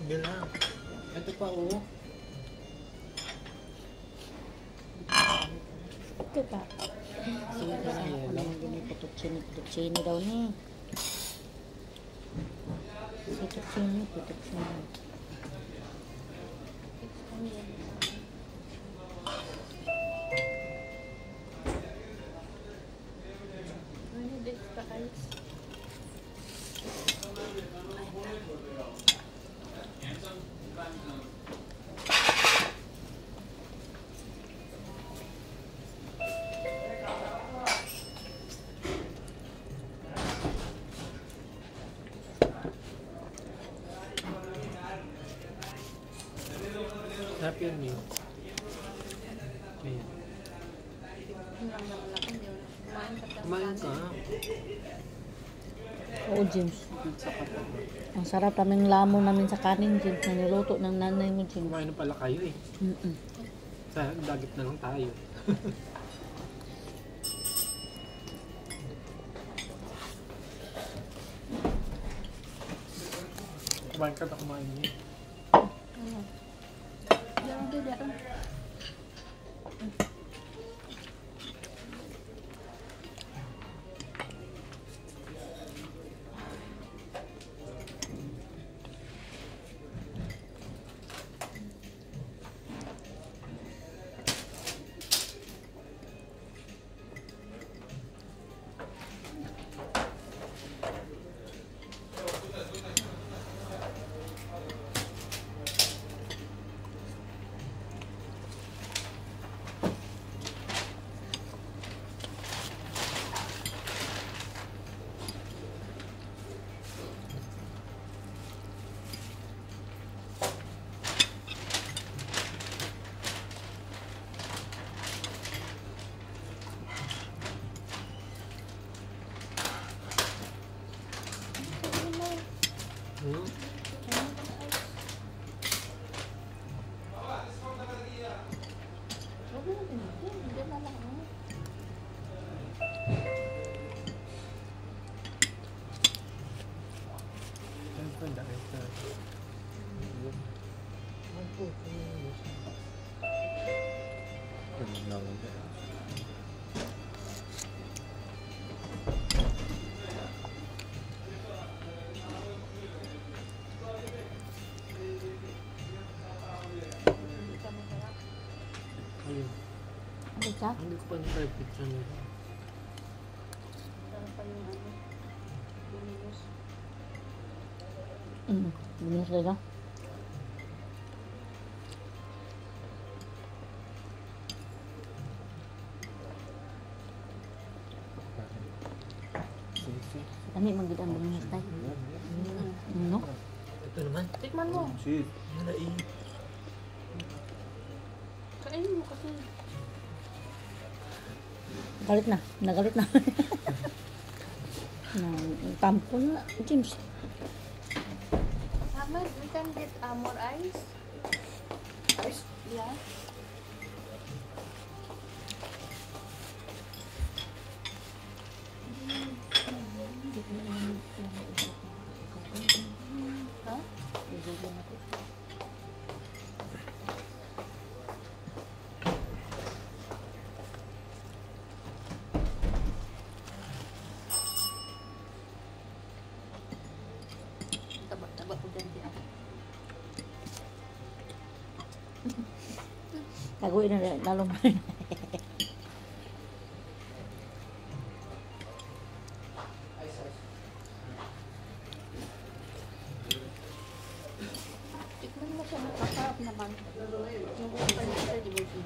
Sige lang. Ito pa oh. Ito pa. Sige na ako lang. Pututsini daw ni. Pututsini. Sarap yun eh. Ayan. Kumain ka. Oo, James. Ang sarap kaming lamon namin sa kanin, James. Na niluto ng nanay mo, James. Kumain na pala kayo eh. Sa dagit na lang tayo. Kumain ka na kumain niya. Hindi ko pa na-try pizza nila. Sarap pa yung ano. Bumilos. Bumilos talaga. Kami magiging ang bumilos tayo. No? Ito naman. Tikman mo. Shit. Kainin mo kasi. Nagalit na. Tampo na, James. Ahmed, we can get more ice. Ice? Yeah. Huh? Taba ko dyan siya. Taguin na lalong. Tikman mo siya, nakasarap naman. Yung buong panita, di ba siya?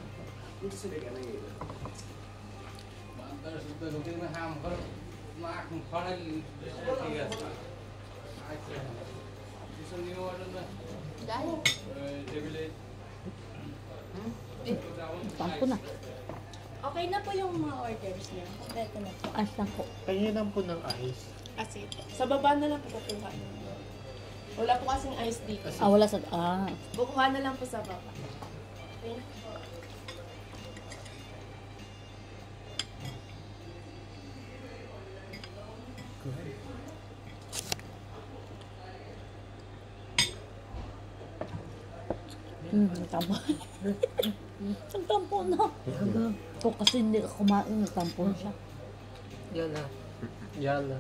Dahil. Tampo na. Okay na po yung mga orders niya. Kompleto na po. As lang po. Kanya lang po ng ice. Kasi sa baba na lang po kukuha. Wala po kasing ice dito. Wala sa... Kukuha na lang po sa baba. Okay. Nagtampo. Nagtampo na. Kung kasi hindi ka kumain, nagtampo na siya. Yala. Yala.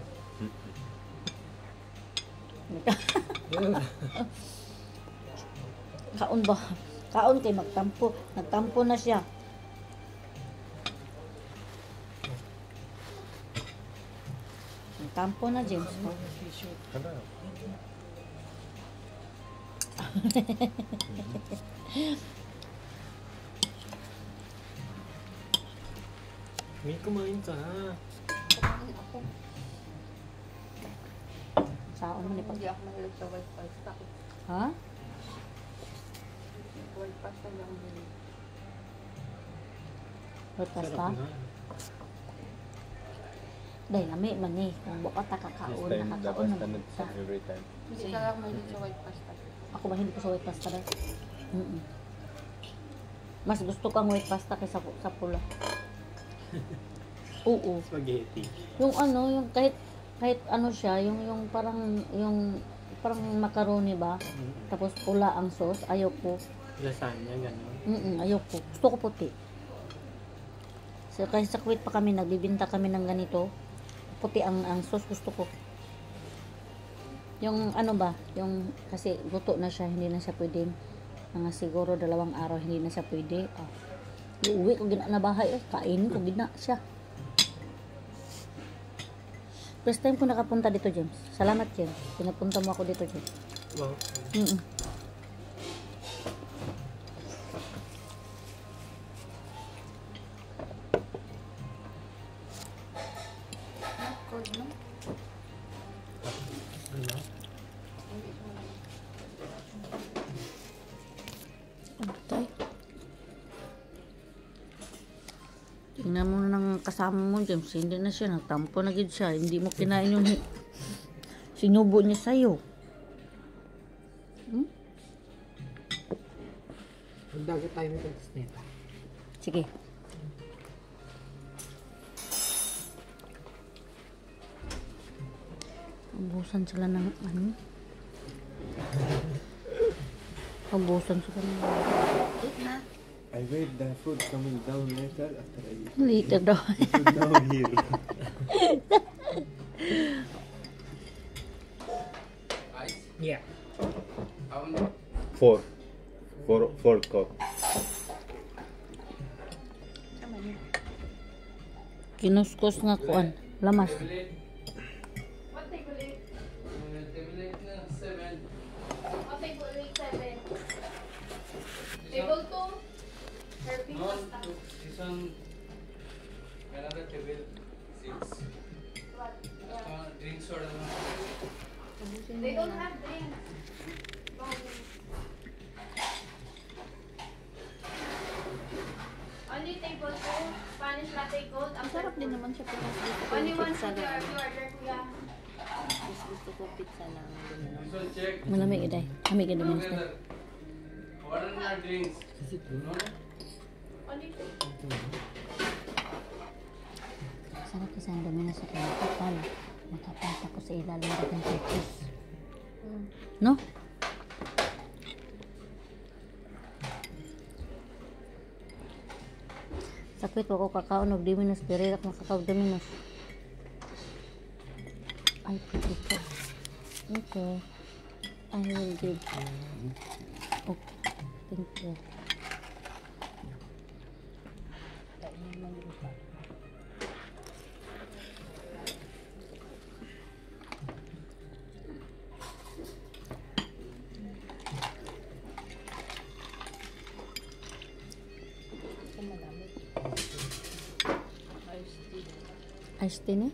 Kaon ba? Kaon kay magtampo. Nagtampo na siya. Nagtampo na, James. May kumain ka. Saon mo ni pag... Hindi ako mahilig sa white pasta. Ha? White pasta lang din. Wait, Sarap pasta? nga. Dahil lami man eh. Kung buka ta kakaon, nakakaon naman sa... every time. Hindi ka lang mahilig sa white pasta. Ako ba hindi ko sa white pasta dahil? Mas gusto kang white pasta kaysa sa pula. Oo. Spaghetti. Yung ano, yung kahit ano siya, yung parang macaroni ba? Tapos pula ang sauce, ayoko. Lasagna, gano'n. Ayoko. Gusto ko puti. So, kasi sa Kuwait pa kami, nagbibinta kami ng ganito. Puti ang sauce, gusto ko. Yung ano ba, yung kasi luto na siya, hindi na siya pwede. Mga siguro 2 araw, hindi na siya pwede. Uwi ko gina na bahay, kainin ko gina siya. First time ko nakapunta dito, James. Salamat, James. Pinapunta mo ako dito, James. Wow. Cold, no? Ano? Tay. Tingnan mo na ng kasama mo, James. Hindi na siya. Nagtampo na gid siya. Hindi mo kinain yung sinubo niya sa'yo. Magdagat tayo ng neta. Sige. Ubusan sila ng ano? Ubusan sila ng I wait the food coming down later after I eat. later daw. Food down here. Yeah. Four cup. Kinuskos nga kuan. Lamas. What take ulit? What take ulit 7? Table 2? Serving pasta. This one, another table 6. What? Yeah. Drink soda. They don't have drinks. Only table 2, Spanish latte cold. Ang sarap din naman siya. Only one sugar if you order, kuya. Gusto ko pizza lang. This one check. Malamig iday. Malamig iday minsan. Together. What are your drinks? No? Only 2. Sarap kasi ang dami na sa kanya. Kapal. Nakapata ko sa ilalim ng cookies. No? Sakit ako kakaon og Domino's. Pirirak na kakaon Domino's. Ay, pretty po. Okay. I will give. Okay. Thank you. Iced tea ni?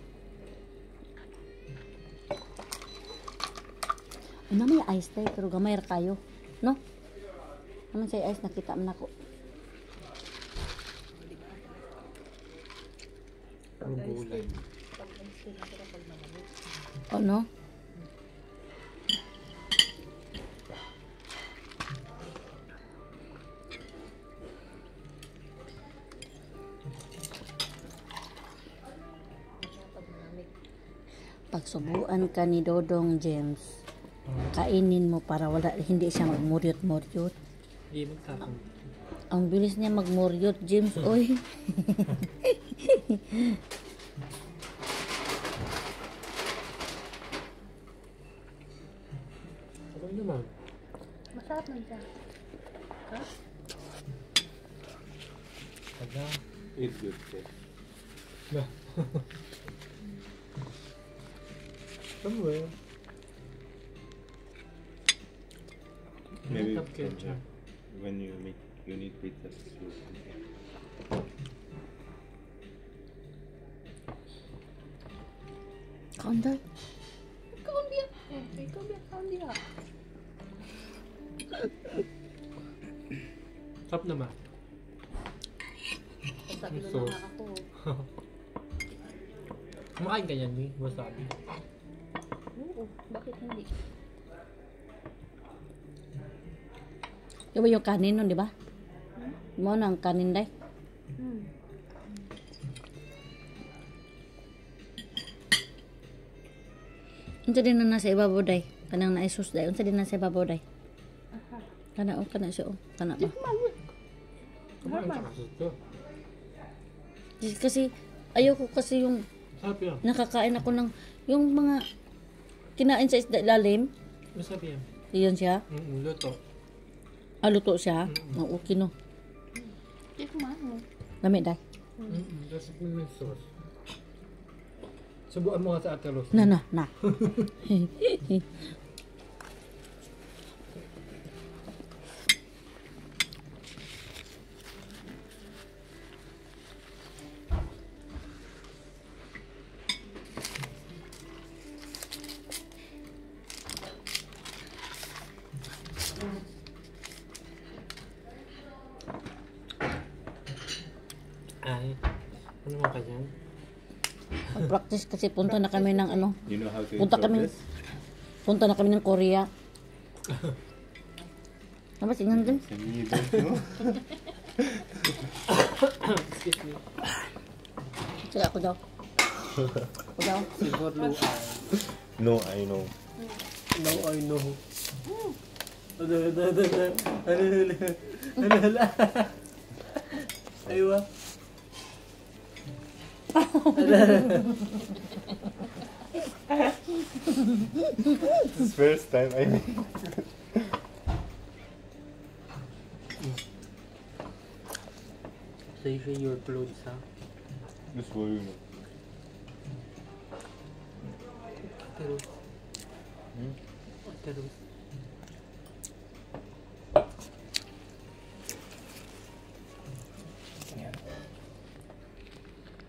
Ano may iced tea pero gamay ra kayo, no? Naman say ice nakita man ako. Ang gulay. Oh no? Pagsubuan ka ni Dodong James, kainin mo para wala hindi siya magmuryot-muryot. Hindi magtapon. Ang bilis niya magmoryot, James. Oy. Okay naman. Masarap man siya. Taga. Eat good chef. Somewhere. Maybe Top ketchup. when you need pizza sauce. Kaunday. Kaun dia. Ikaw biya kaun dia. Top naman. Sabi ko Sauce. na ako. Kumakain ka yan, Mi. Wasabi. Oo, bakit hindi? Yung ba yung kanin nun, di ba? Mo nang kanin day. Unsa din na nasa ibabaw day? Kanang naisus day. Unsa din nasa ibabaw day? Kana o kana siya o. Kana ba? Kumain ka kasi ito. Kasi ayoko kasi yung Sarap yan. nakakain ako ng yung mga kinain sa isda ilalim. Masarap yan. Iyon siya. Luto. Luto siya. Okay no. Hindi kumain. Lami day. Tapos may sauce. Subuan mo nga sa Ate Rose. Na. Ay. Ano naman ka dyan? Mag-practice kasi punta na kami ng ano. You know how to Punta intro kami. this? Punta na kami ng Korea. Ano ba tingnan din? Can you don't know? Excuse me. Sige ako daw. Ako daw. Siguro low eye. No, I know. Low eye, no. Aywa. This is first time I make. Save your clothes, ha? This volume. Ate Rose. Hmm? Ate Rose.